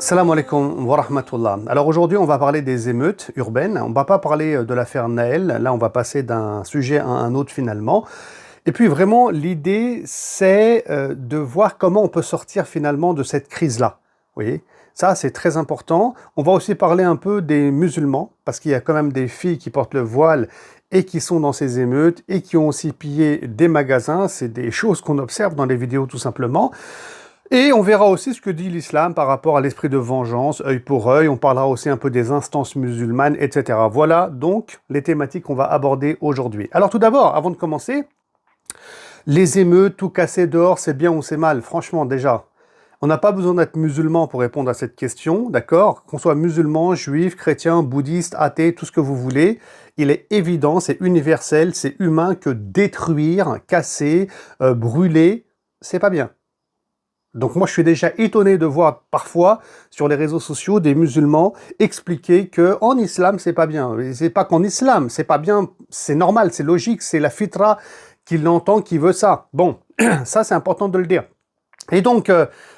Salam alaikum wa rahmatullah. Alors aujourd'hui, on va parler des émeutes urbaines. On ne va pas parler de l'affaire Naël. Là, on va passer d'un sujet à un autre finalement. Et puis vraiment, l'idée, c'est de voir comment on peut sortir finalement de cette crise-là. Vous voyez, ça, c'est très important. On va aussi parler un peu des musulmans, parce qu'il y a quand même des filles qui portent le voile et qui sont dans ces émeutes et qui ont aussi pillé des magasins. C'est des choses qu'on observe dans les vidéos tout simplement. Et on verra aussi ce que dit l'islam par rapport à l'esprit de vengeance, œil pour œil. On parlera aussi un peu des instances musulmanes, etc. Voilà donc les thématiques qu'on va aborder aujourd'hui. Alors tout d'abord, avant de commencer, les émeutes, tout casser dehors, c'est bien ou c'est mal? Franchement, déjà, on n'a pas besoin d'être musulman pour répondre à cette question, d'accord? Qu'on soit musulman, juif, chrétien, bouddhiste, athée, tout ce que vous voulez, il est évident, c'est universel, c'est humain que détruire, casser, brûler, c'est pas bien. Donc moi, je suis déjà étonné de voir parfois sur les réseaux sociaux des musulmans expliquer que en islam, c'est pas bien. C'est pas qu'en islam, c'est pas bien, c'est normal, c'est logique, c'est la fitra qui l'entend, qui veut ça. Bon, ça c'est important de le dire. Et donc,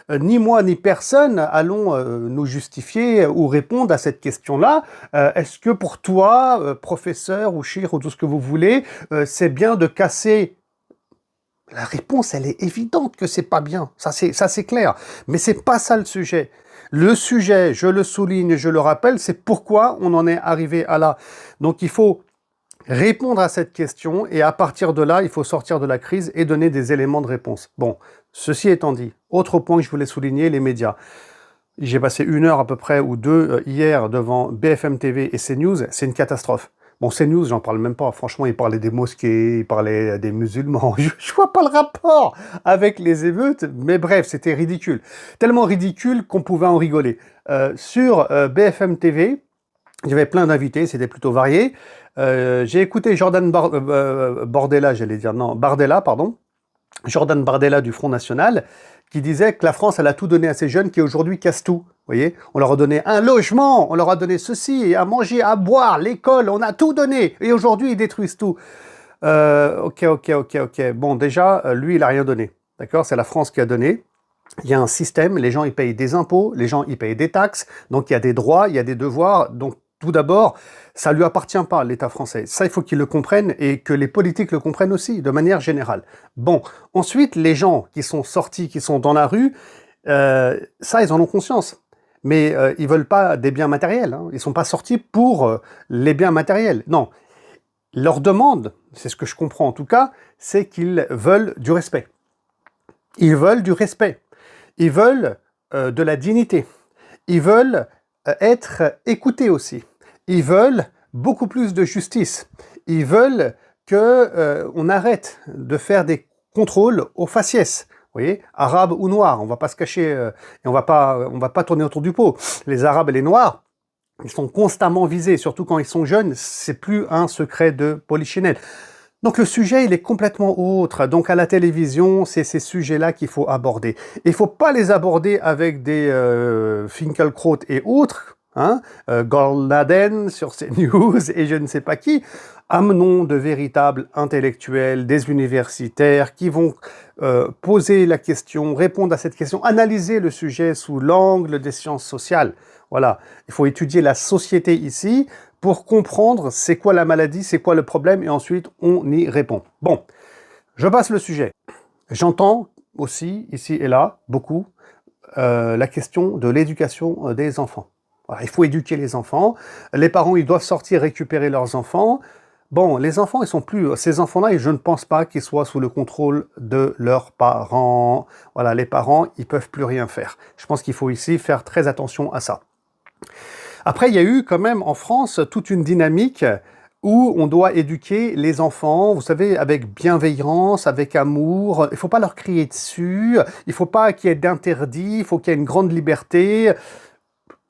ni moi ni personne allons nous justifier ou répondre à cette question-là. Est-ce que pour toi, professeur ou cheikh ou tout ce que vous voulez, c'est bien de casser? La réponse, elle est évidente que c'est pas bien. Ça, c'est clair. Mais c'est pas ça le sujet. Le sujet, je le souligne, je le rappelle, c'est pourquoi on en est arrivé à là. Donc, il faut répondre à cette question et à partir de là, il faut sortir de la crise et donner des éléments de réponse. Bon, ceci étant dit, autre point que je voulais souligner, les médias. J'ai passé 1 heure à peu près ou 2 hier devant BFM TV et CNews. C'est une catastrophe. Bon, CNews, j'en parle même pas. Franchement, ils parlaient des mosquées, ils parlaient des musulmans. Je vois pas le rapport avec les émeutes, mais bref, c'était ridicule. Tellement ridicule qu'on pouvait en rigoler. Sur BFM TV, il y avait plein d'invités, c'était plutôt varié. J'ai écouté Bardella, pardon. Jordan Bardella du Front National, qui disait que la France, elle a tout donné à ces jeunes qui aujourd'hui cassent tout. Vous voyez, on leur a donné un logement, on leur a donné ceci, à manger, à boire, l'école, on a tout donné. Et aujourd'hui, ils détruisent tout. Ok. Bon, déjà, lui, il a rien donné. D'accord? C'est la France qui a donné. Il y a un système, les gens, ils payent des impôts, les gens, ils payent des taxes. Donc, il y a des droits, il y a des devoirs. Donc, tout d'abord, ça ne lui appartient pas, l'État français. Ça, il faut qu'ils le comprennent et que les politiques le comprennent aussi, de manière générale. Bon, ensuite, les gens qui sont sortis, qui sont dans la rue, ça, ils en ont conscience. Mais ils veulent pas des biens matériels. Hein. Ils sont pas sortis pour les biens matériels. Non. Leur demande, c'est ce que je comprends en tout cas, c'est qu'ils veulent du respect. Ils veulent du respect. Ils veulent de la dignité. Ils veulent être écoutés aussi. Ils veulent beaucoup plus de justice. Ils veulent que on arrête de faire des contrôles aux faciès. Vous voyez, arabes ou noirs, on va pas se cacher et on va pas tourner autour du pot. Les arabes et les noirs, ils sont constamment visés, surtout quand ils sont jeunes. C'est plus un secret de polichinelle. Donc le sujet, il est complètement autre. Donc à la télévision, c'est ces sujets-là qu'il faut aborder. Il faut pas les aborder avec des Finkielkraut et autres, hein, Golnaden sur CNews et je ne sais pas qui. Amenons de véritables intellectuels, des universitaires qui vont poser la question, répondre à cette question, analyser le sujet sous l'angle des sciences sociales. Voilà, il faut étudier la société ici pour comprendre c'est quoi la maladie, c'est quoi le problème, et ensuite on y répond. Bon, je passe le sujet. J'entends aussi, ici et là, beaucoup, la question de l'éducation des enfants. Voilà, il faut éduquer les enfants. Les parents, ils doivent sortir récupérer leurs enfants. Bon, les enfants, ils sont plus... Ces enfants-là, et je ne pense pas qu'ils soient sous le contrôle de leurs parents. Voilà, les parents, ils peuvent plus rien faire. Je pense qu'il faut ici faire très attention à ça. Après, il y a eu quand même en France toute une dynamique où on doit éduquer les enfants, vous savez, avec bienveillance, avec amour. Il ne faut pas leur crier dessus, il ne faut pas qu'il y ait d'interdits, il faut qu'il y ait une grande liberté.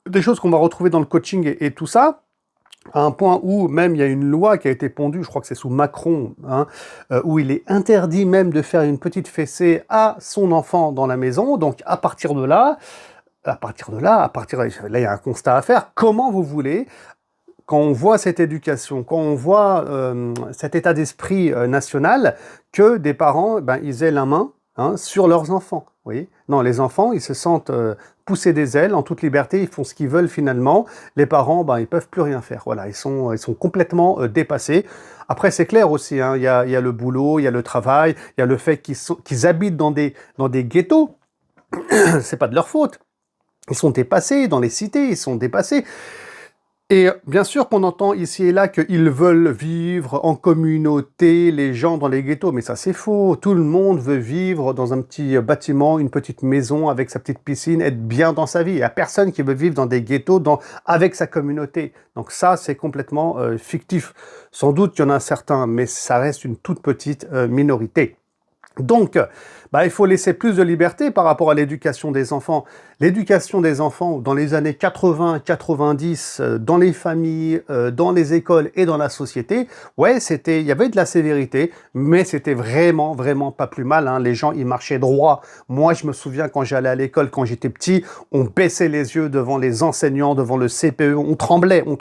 Des choses qu'on va retrouver dans le coaching et tout ça, à un point où même il y a une loi qui a été pondue, je crois que c'est sous Macron, hein, où il est interdit même de faire une petite fessée à son enfant dans la maison. Donc à partir de là, il y a un constat à faire. Comment vous voulez, quand on voit cette éducation, quand on voit cet état d'esprit national, que des parents, ils aient la main hein, sur leurs enfants. Vous voyez? Non, les enfants, ils se sentent pousser des ailes en toute liberté, ils font ce qu'ils veulent finalement. Les parents, ben, ils peuvent plus rien faire. Voilà, ils sont complètement dépassés. Après, c'est clair aussi, hein, il y a le boulot, il y a le travail, il y a le fait qu'ils habitent dans des ghettos. C'est pas de leur faute. Ils sont dépassés dans les cités, ils sont dépassés. Et bien sûr qu'on entend ici et là qu'ils veulent vivre en communauté, les gens dans les ghettos, mais ça c'est faux. Tout le monde veut vivre dans un petit bâtiment, une petite maison avec sa petite piscine, être bien dans sa vie. Il n'y a personne qui veut vivre dans des ghettos avec sa communauté. Donc ça, c'est complètement fictif. Sans doute qu'il y en a certains, mais ça reste une toute petite minorité. Donc, il faut laisser plus de liberté par rapport à l'éducation des enfants. L'éducation des enfants dans les années 80-90, dans les familles, dans les écoles et dans la société, ouais, il y avait de la sévérité, mais c'était vraiment, vraiment pas plus mal, hein. Les gens, ils marchaient droit. Moi, je me souviens quand j'allais à l'école, quand j'étais petit, on baissait les yeux devant les enseignants, devant le CPE, on tremblait, vous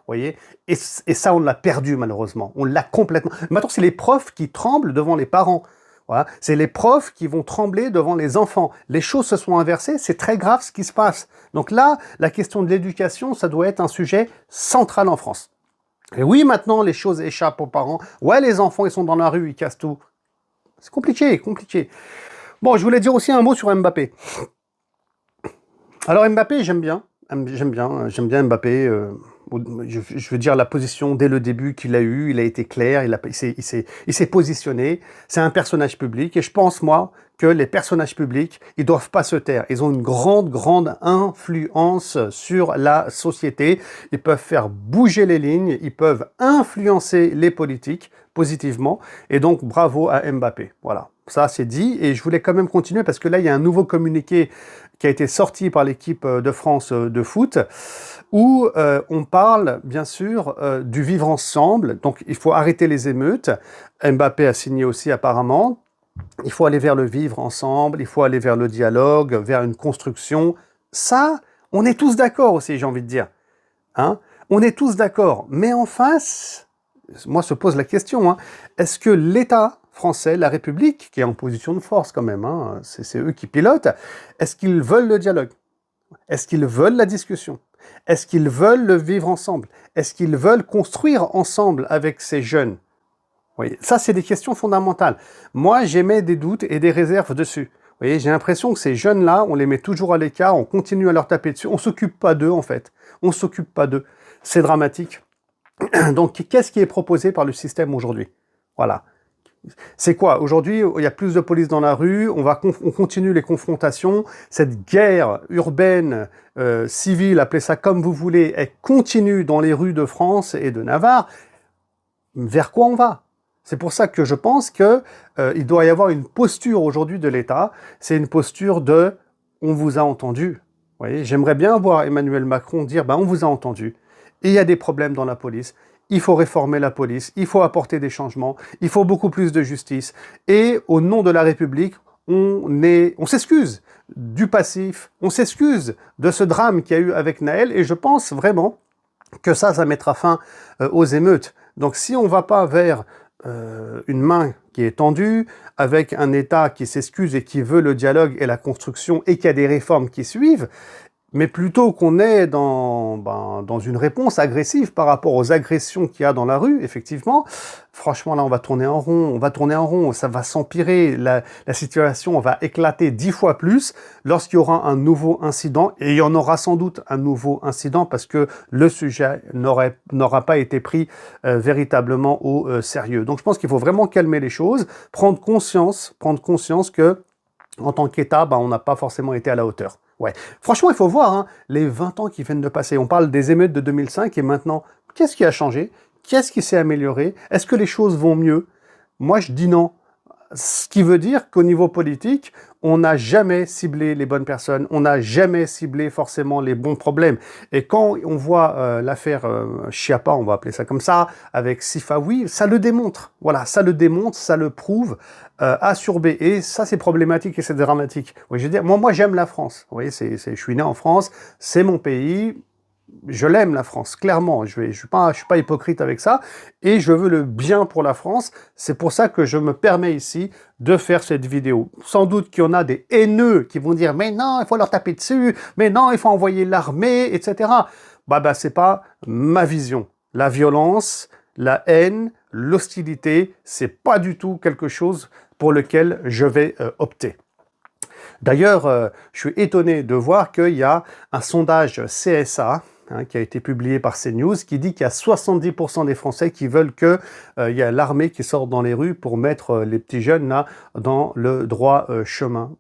voyez. Et ça, on l'a perdu malheureusement. On l'a complètement. Maintenant, c'est les profs qui tremblent devant les parents. Voilà. C'est les profs qui vont trembler devant les enfants. Les choses se sont inversées, c'est très grave ce qui se passe. Donc là, la question de l'éducation, ça doit être un sujet central en France. Et oui, maintenant, les choses échappent aux parents. Ouais, les enfants, ils sont dans la rue, ils cassent tout. C'est compliqué, compliqué. Bon, je voulais dire aussi un mot sur Mbappé. Alors Mbappé, j'aime bien Mbappé. Je veux dire la position dès le début qu'il a eu, il a été clair, il s'est positionné. C'est un personnage public et je pense moi que les personnages publics, ils doivent pas se taire. Ils ont une grande influence sur la société. Ils peuvent faire bouger les lignes, ils peuvent influencer les politiques positivement. Et donc bravo à Mbappé. Voilà. Ça, c'est dit. Et je voulais quand même continuer parce que là, il y a un nouveau communiqué qui a été sorti par l'équipe de France de foot où on parle, bien sûr, du vivre ensemble. Donc, il faut arrêter les émeutes. Mbappé a signé aussi apparemment. Il faut aller vers le vivre ensemble. Il faut aller vers le dialogue, vers une construction. Ça, on est tous d'accord aussi, j'ai envie de dire. Hein? On est tous d'accord. Mais en face, moi, se pose la question, hein, est-ce que l'État français, la République, qui est en position de force quand même, hein, c'est eux qui pilotent, est-ce qu'ils veulent le dialogue? Est-ce qu'ils veulent la discussion? Est-ce qu'ils veulent le vivre ensemble? Est-ce qu'ils veulent construire ensemble avec ces jeunes? Vous voyez, ça, c'est des questions fondamentales. Moi, j'émets des doutes et des réserves dessus. Vous voyez, j'ai l'impression que ces jeunes-là, on les met toujours à l'écart, on continue à leur taper dessus, on s'occupe pas d'eux en fait. On s'occupe pas d'eux. C'est dramatique. Donc, qu'est-ce qui est proposé par le système aujourd'hui? Voilà. C'est quoi? Aujourd'hui, il y a plus de police dans la rue, on continue les confrontations, cette guerre urbaine, civile, appelez ça comme vous voulez, elle continue dans les rues de France et de Navarre. Vers quoi on va? C'est pour ça que je pense que il doit y avoir une posture aujourd'hui de l'État, c'est une posture de « on vous a entendu ». Vous voyez, j'aimerais bien voir Emmanuel Macron dire « on vous a entendu ». Et il y a des problèmes dans la police. Il faut réformer la police, il faut apporter des changements, il faut beaucoup plus de justice. Et au nom de la République, on s'excuse du passif, on s'excuse de ce drame qu'il y a eu avec Naël, et je pense vraiment que ça mettra fin aux émeutes. Donc si on ne va pas vers une main qui est tendue, avec un État qui s'excuse et qui veut le dialogue et la construction, et qu'il y a des réformes qui suivent, mais plutôt qu'on est dans une réponse agressive par rapport aux agressions qu'il y a dans la rue, effectivement, franchement, là, on va tourner en rond, ça va s'empirer, la situation va éclater 10 fois plus lorsqu'il y aura un nouveau incident, et il y en aura sans doute un nouveau incident parce que le sujet n'aura pas été pris véritablement au sérieux. Donc, je pense qu'il faut vraiment calmer les choses, prendre conscience que, en tant qu'État, on n'a pas forcément été à la hauteur. Ouais. Franchement, il faut voir hein, les 20 ans qui viennent de passer. On parle des émeutes de 2005 et maintenant, qu'est-ce qui a changé? Qu'est-ce qui s'est amélioré? Est-ce que les choses vont mieux? Moi, je dis non. Ce qui veut dire qu'au niveau politique, on n'a jamais ciblé les bonnes personnes, on n'a jamais ciblé forcément les bons problèmes. Et quand on voit l'affaire Chiappa, on va appeler ça comme ça, avec Sifawi, ça le démontre. Voilà, ça le démontre, ça le prouve A sur B. Et ça, c'est problématique et c'est dramatique. Oui, je veux dire, moi j'aime la France. Vous voyez, je suis né en France, c'est mon pays. Je l'aime la France, clairement. Je suis pas hypocrite avec ça, et je veux le bien pour la France. C'est pour ça que je me permets ici de faire cette vidéo. Sans doute qu'il y en a des haineux qui vont dire mais non, il faut leur taper dessus, mais non, il faut envoyer l'armée, etc. C'est pas ma vision. La violence, la haine, l'hostilité, c'est pas du tout quelque chose pour lequel je vais opter. D'ailleurs, je suis étonné de voir qu'il y a un sondage CSA qui a été publié par CNews qui dit qu'il y a 70% des Français qui veulent qu'il y ait l'armée qui sorte dans les rues pour mettre les petits jeunes là dans le droit chemin.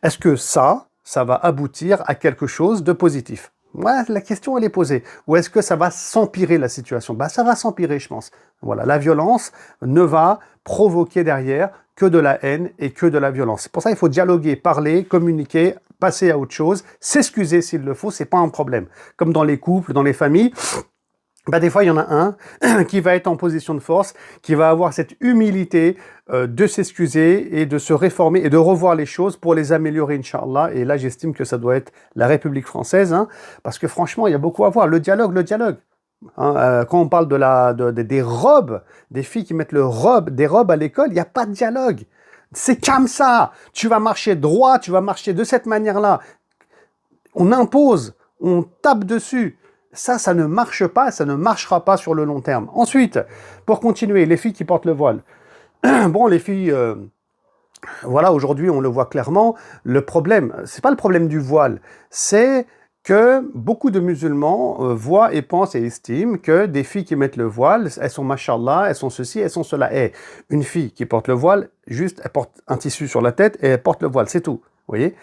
Est-ce que ça va aboutir à quelque chose de positif? Ouais, la question elle est posée. Ou est-ce que ça va s'empirer la situation? Ça va s'empirer, je pense. Voilà, la violence ne va provoquer derrière que de la haine et que de la violence. C'est pour ça qu'il faut dialoguer, parler, communiquer, passer à autre chose, s'excuser s'il le faut, c'est pas un problème. Comme dans les couples, dans les familles, des fois, il y en a un qui va être en position de force, qui va avoir cette humilité de s'excuser et de se réformer et de revoir les choses pour les améliorer, Inch'Allah. Et là, j'estime que ça doit être la République française, parce que franchement, il y a beaucoup à voir. Le dialogue. Quand on parle des robes, des filles qui mettent des robes à l'école, il n'y a pas de dialogue. C'est comme ça. Tu vas marcher droit, tu vas marcher de cette manière-là. On impose, on tape dessus. Ça ne marche pas, ça ne marchera pas sur le long terme. Ensuite, pour continuer, les filles qui portent le voile. Bon, les filles, voilà, aujourd'hui, on le voit clairement. Le problème, c'est pas le problème du voile, c'est que beaucoup de musulmans voient et pensent et estiment que des filles qui mettent le voile, elles sont mashallah, elles sont ceci, elles sont cela. Et une fille qui porte le voile, juste, elle porte un tissu sur la tête et elle porte le voile, c'est tout. Vous voyez?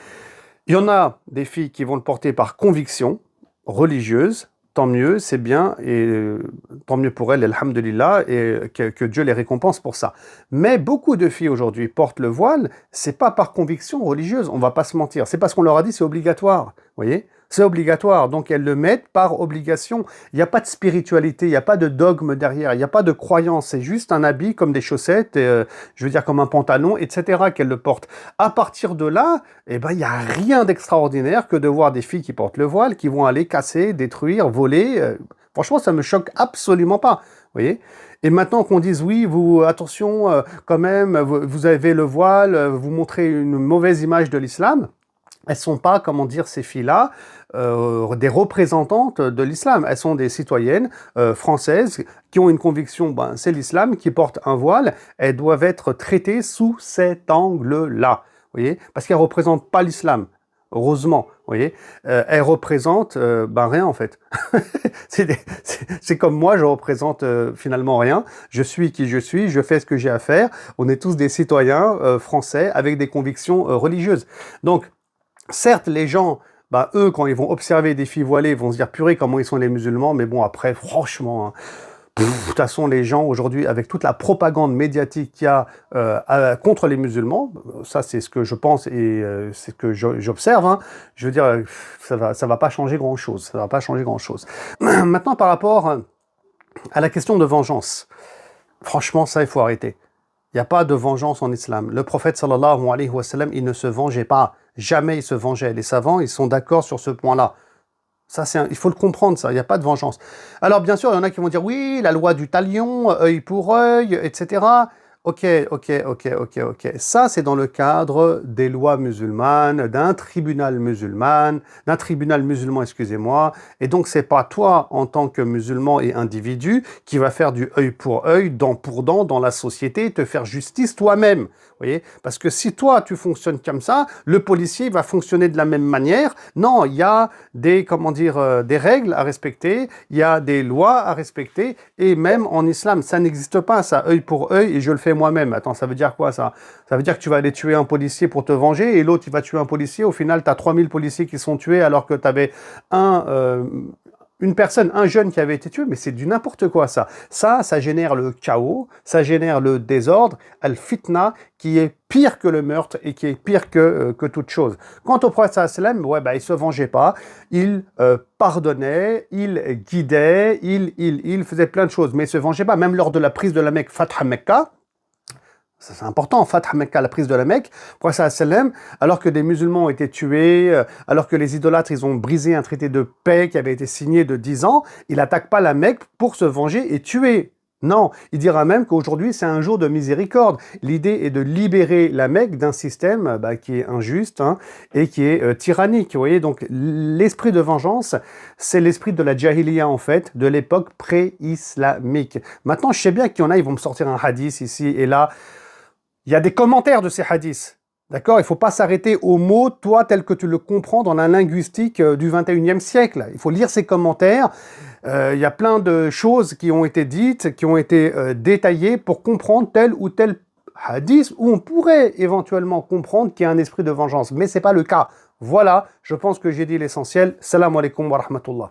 Il y en a des filles qui vont le porter par conviction religieuse, tant mieux, c'est bien, et tant mieux pour elles, alhamdulillah, et que Dieu les récompense pour ça. Mais beaucoup de filles aujourd'hui portent le voile, c'est pas par conviction religieuse, on va pas se mentir, c'est parce qu'on leur a dit c'est obligatoire, vous voyez? C'est obligatoire, donc elles le mettent par obligation. Il n'y a pas de spiritualité, il n'y a pas de dogme derrière, il n'y a pas de croyance, c'est juste un habit comme des chaussettes, je veux dire comme un pantalon, etc. qu'elles le portent. À partir de là, il n'y a rien d'extraordinaire que de voir des filles qui portent le voile, qui vont aller casser, détruire, voler. Franchement, ça me choque absolument pas, vous voyez. Et maintenant qu'on dise oui, vous attention, quand même, vous avez le voile, vous montrez une mauvaise image de l'islam. Elles sont pas, comment dire, ces filles-là, des représentantes de l'islam. Elles sont des citoyennes françaises qui ont une conviction, c'est l'islam, qui portent un voile. Elles doivent être traitées sous cet angle-là, vous voyez, parce qu'elles représentent pas l'islam. Heureusement, vous voyez, elles représentent rien en fait. C'est comme moi, je représente finalement rien. Je suis qui je suis, je fais ce que j'ai à faire. On est tous des citoyens français avec des convictions religieuses. Donc, certes, les gens, eux, quand ils vont observer des filles voilées, ils vont se dire, purée, comment ils sont les musulmans, mais bon, après, franchement, de toute façon, les gens, aujourd'hui, avec toute la propagande médiatique qu'il y a contre les musulmans, ça, c'est ce que je pense et c'est ce que j'observe, je veux dire, ça va pas changer grand-chose, ça va pas changer grand-chose. Maintenant, par rapport à la question de vengeance, franchement, ça, il faut arrêter. Il n'y a pas de vengeance en islam. Le prophète sallallahu alayhi wa sallam, il ne se vengeait pas. Jamais il se vengeait. Les savants, ils sont d'accord sur ce point-là. Ça, il faut le comprendre, ça. Il n'y a pas de vengeance. Alors, bien sûr, il y en a qui vont dire, oui, la loi du talion, œil pour œil, etc. Ok. Ça, c'est dans le cadre des lois musulmanes, d'un tribunal musulman, excusez-moi. Et donc, c'est pas toi, en tant que musulman et individu, qui va faire du œil pour œil, dent pour dent dans la société, te faire justice toi-même. Vous voyez? Parce que si toi, tu fonctionnes comme ça, le policier va fonctionner de la même manière. Non, il y a des règles à respecter, il y a des lois à respecter, et même en islam, ça n'existe pas, ça, œil pour œil, et je le fais moi-même. Attends, ça veut dire quoi, ça? Ça veut dire que tu vas aller tuer un policier pour te venger, et l'autre, il va tuer un policier. Au final, tu as 3000 policiers qui sont tués, alors que tu avais une personne, un jeune qui avait été tué, mais c'est du n'importe quoi, ça. Ça génère le chaos, ça génère le désordre, al-fitna, qui est pire que le meurtre et qui est pire que toute chose. Quant au prophète sallam, il se vengeait pas, il pardonnait, il guidait, il faisait plein de choses, mais il se vengeait pas. Même lors de la prise de la Mecque, Fatha Mecca, c'est important, Fath Mecca, la prise de la Mecque, prophète sallam, alors que des musulmans ont été tués, alors que les idolâtres, ils ont brisé un traité de paix qui avait été signé de 10 ans, il n'attaque pas la Mecque pour se venger et tuer. Non, il dira même qu'aujourd'hui, c'est un jour de miséricorde. L'idée est de libérer la Mecque d'un système qui est injuste et qui est tyrannique. Vous voyez, donc l'esprit de vengeance, c'est l'esprit de la jahiliya, en fait, de l'époque pré-islamique. Maintenant, je sais bien qu'il y en a, ils vont me sortir un hadith ici et là. Il y a des commentaires de ces hadiths. D'accord? Il ne faut pas s'arrêter aux mots, toi, tel que tu le comprends dans la linguistique du 21e siècle. Il faut lire ces commentaires. Il y a plein de choses qui ont été dites, qui ont été détaillées pour comprendre tel ou tel hadith où on pourrait éventuellement comprendre qu'il y a un esprit de vengeance. Mais ce n'est pas le cas. Voilà, je pense que j'ai dit l'essentiel. Salam alaikum wa rahmatullah.